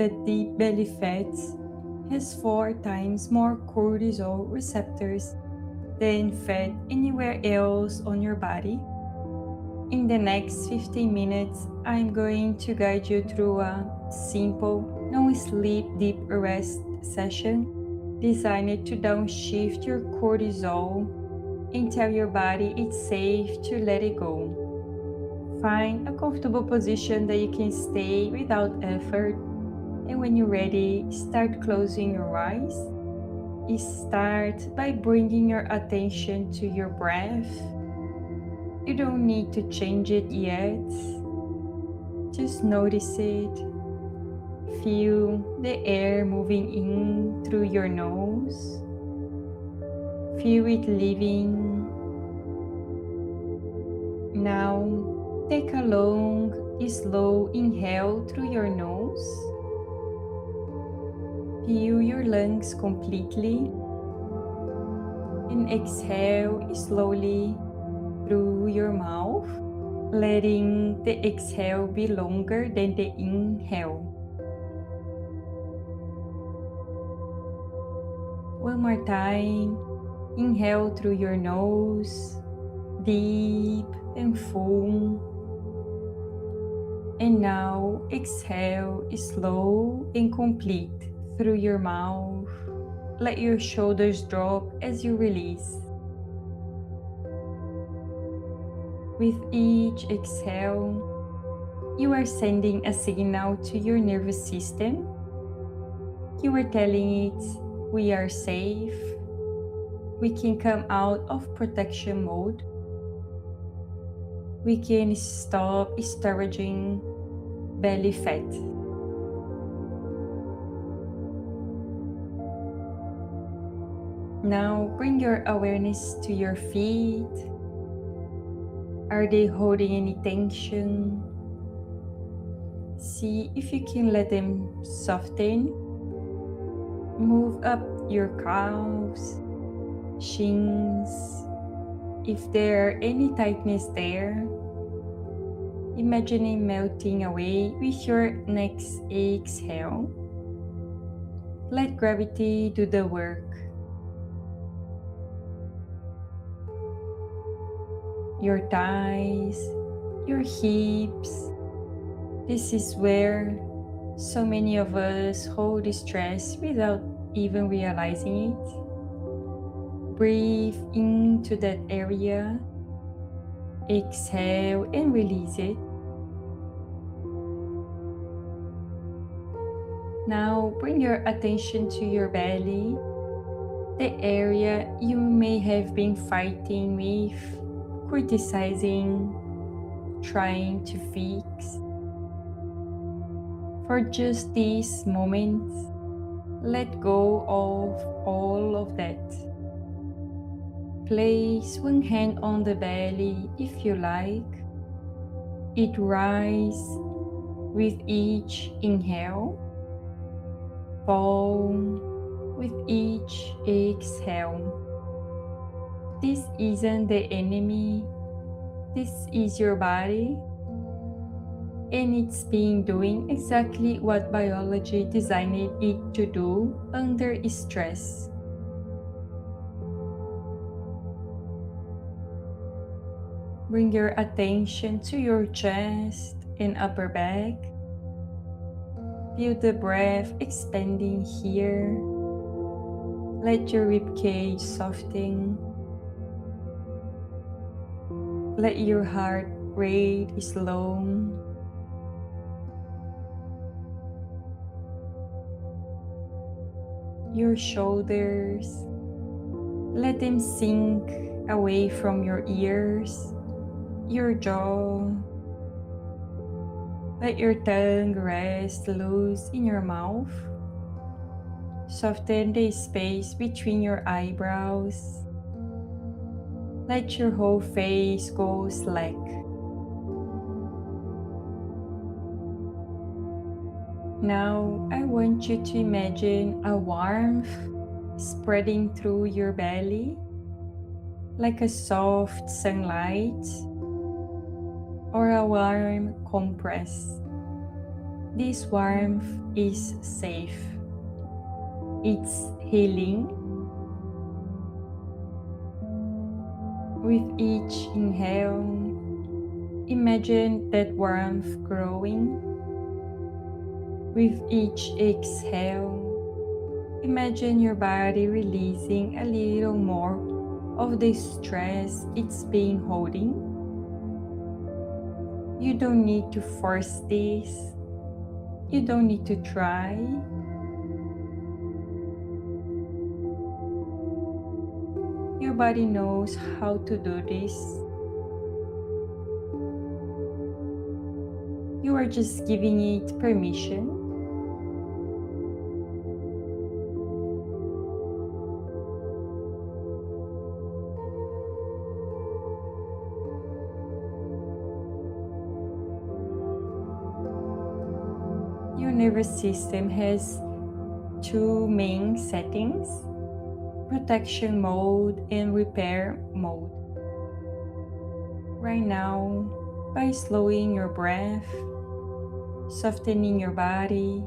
that deep belly fat has 4 times more cortisol receptors than fat anywhere else on your body. In the next 15 minutes, I'm going to guide you through a simple, no-sleep deep rest session designed to downshift your cortisol and tell your body it's safe to let it go. Find a comfortable position that you can stay without effort, and when you're ready, start closing your eyes. Start by bringing your attention to your breath. You don't need to change it yet. Just notice it. Feel the air moving in through your nose. Feel it leaving. Now, take a long, slow inhale through your nose. Fill your lungs completely. And exhale slowly through your mouth, letting the exhale be longer than the inhale. One more time, inhale through your nose, deep and full. And now exhale slow and complete through your mouth. Let your shoulders drop as you release. With each exhale, you are sending a signal to your nervous system. You are telling it, we are safe. We can come out of protection mode. We can stop storaging belly fat. Now bring your awareness to your feet. Are they holding any tension? See if you can let them soften. Move up your calves, shins. If there are any tightness there, imagine it melting away with your next exhale. Let gravity do the work. Your thighs, your hips. This is where so many of us hold stress without even realizing it. Breathe into that area. Exhale and release it. Now bring your attention to your belly, the area you may have been fighting with, criticizing, trying to fix. For just these moments, let go of all of that. Place one hand on the belly if you like. It rises with each inhale, fall with each exhale. This isn't the enemy, this is your body, and it's been doing exactly what biology designed it to do under stress. Bring your attention to your chest and upper back. Feel the breath expanding here. Let your ribcage soften. Let your heart rate slow. Your shoulders, let them sink away from your ears, your jaw. Let your tongue rest loose in your mouth. Soften the space between your eyebrows. Let your whole face go slack. Now I want you to imagine a warmth spreading through your belly, like a soft sunlight or a warm compress. This warmth is safe. It's healing. With each inhale, imagine that warmth growing. With each exhale, imagine your body releasing a little more of the stress it's been holding. You don't need to force this. You don't need to try. Your body knows how to do this. You are just giving it permission. Your nervous system has two main settings: protection mode and repair mode. Right now, by slowing your breath, softening your body,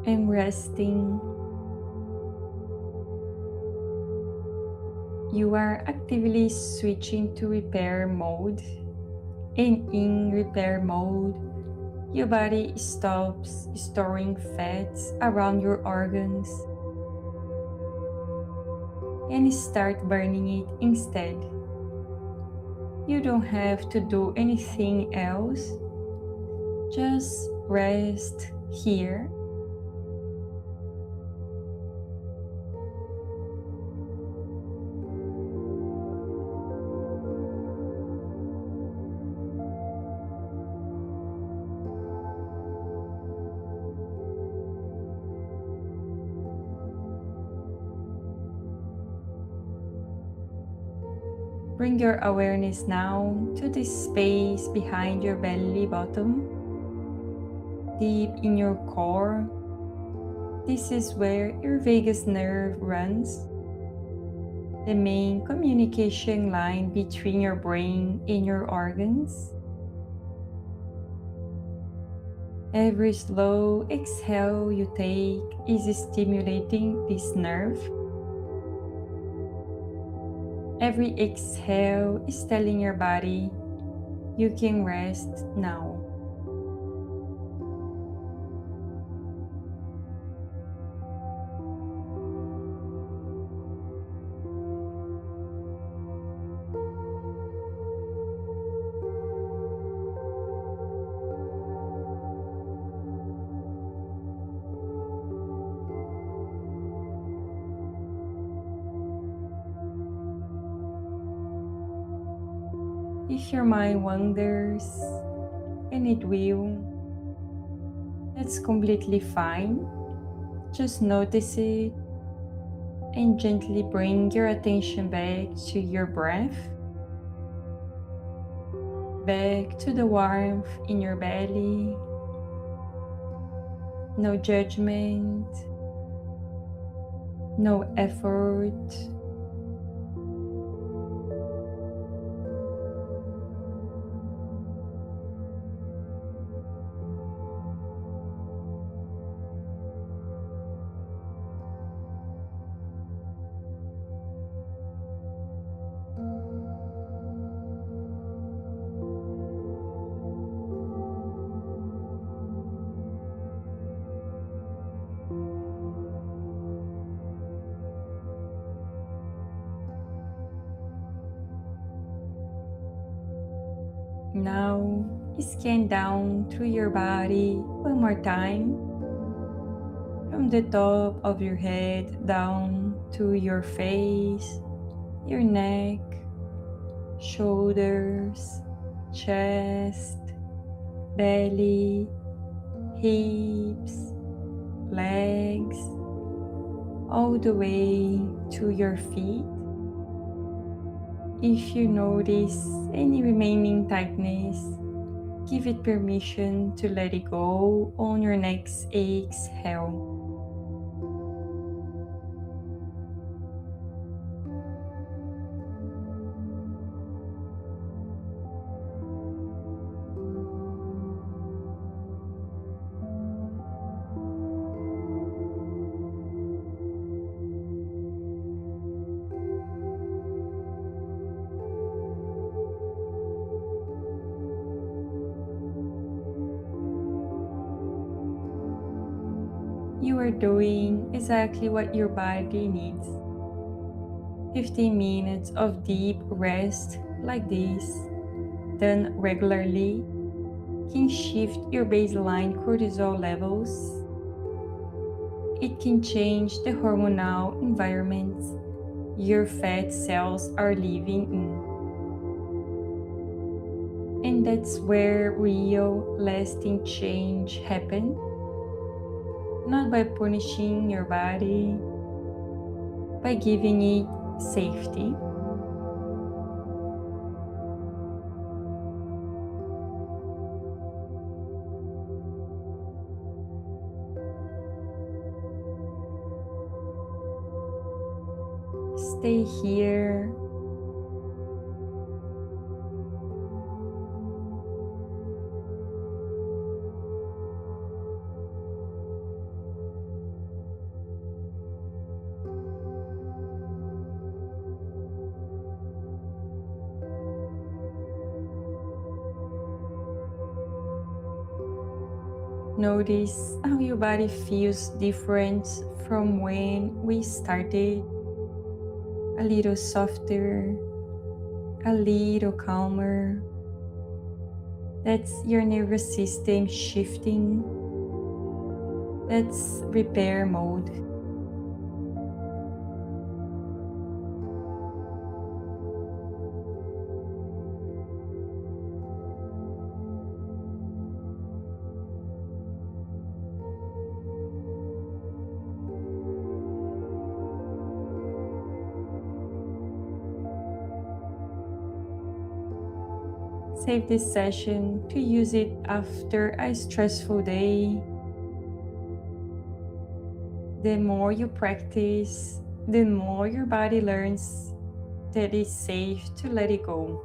and resting, you are actively switching to repair mode. And in repair mode, your body stops storing fats around your organs and start burning it instead. You don't have to do anything else. Just rest here. Bring your awareness now to the space behind your belly button, deep in your core. This is where your vagus nerve runs, the main communication line between your brain and your organs. Every slow exhale you take is stimulating this nerve. Every exhale is telling your body, you can rest now. If your mind wanders, and it will, that's completely fine. Just notice it and gently bring your attention back to your breath, back to the warmth in your belly. No judgment, no effort. Now, scan down through your body one more time, from the top of your head down to your face, your neck, shoulders, chest, belly, hips, legs, all the way to your feet. If you notice any remaining tightness, give it permission to let it go on your next exhale. You are doing exactly what your body needs. 15 minutes of deep rest like this, done regularly, can shift your baseline cortisol levels. It can change the hormonal environment your fat cells are living in. And that's where real lasting change happens. Not by punishing your body, by giving it safety. Stay here. Notice how your body feels different from when we started. A little softer, a little calmer. That's your nervous system shifting. That's repair mode. Save this session to use it after a stressful day. The more you practice, the more your body learns that it's safe to let it go.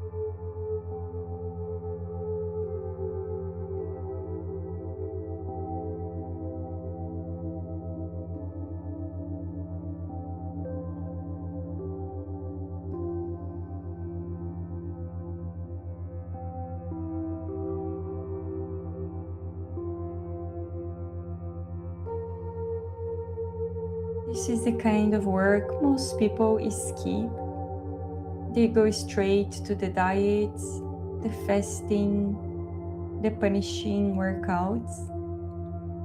This is the kind of work most people skip. They go straight to the diets, the fasting, the punishing workouts,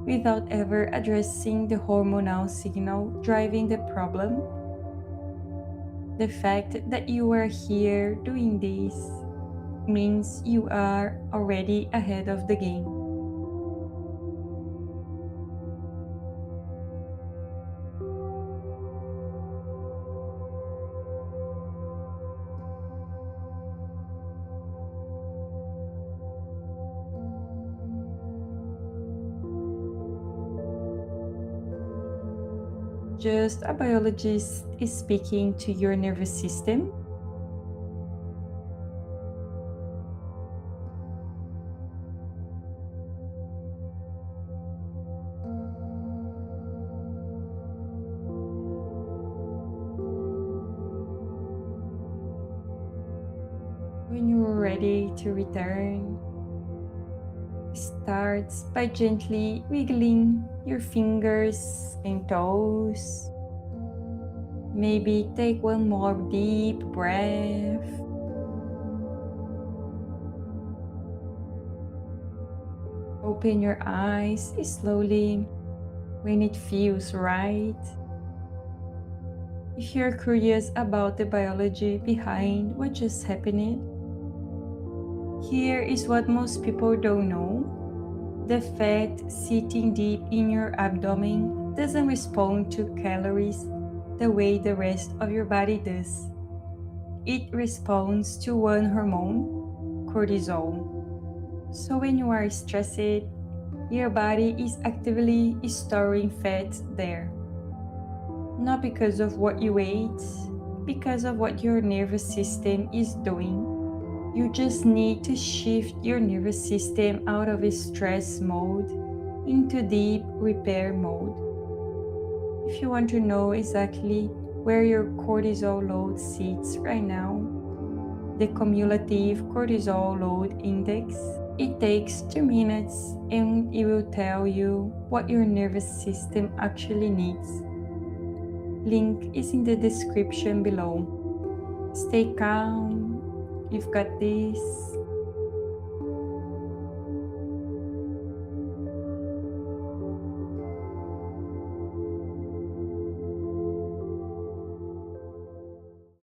without ever addressing the hormonal signal driving the problem. The fact that you are here doing this means you are already ahead of the game. Just a biologist is speaking to your nervous system. When you're ready to return, start by gently wiggling your fingers and toes. Maybe take one more deep breath. Open your eyes slowly when it feels right. If you're curious about the biology behind what just happened, here is what most people don't know. The fat sitting deep in your abdomen doesn't respond to calories the way the rest of your body does. It responds to one hormone, cortisol. So when you are stressed, your body is actively storing fat there. Not because of what you ate, because of what your nervous system is doing. You just need to shift your nervous system out of stress mode into deep repair mode. If you want to know exactly where your cortisol load sits right now, the cumulative cortisol load index It takes 2 minutes and it will tell you what your nervous system actually needs. Link is in the description below. Stay calm, you've got this.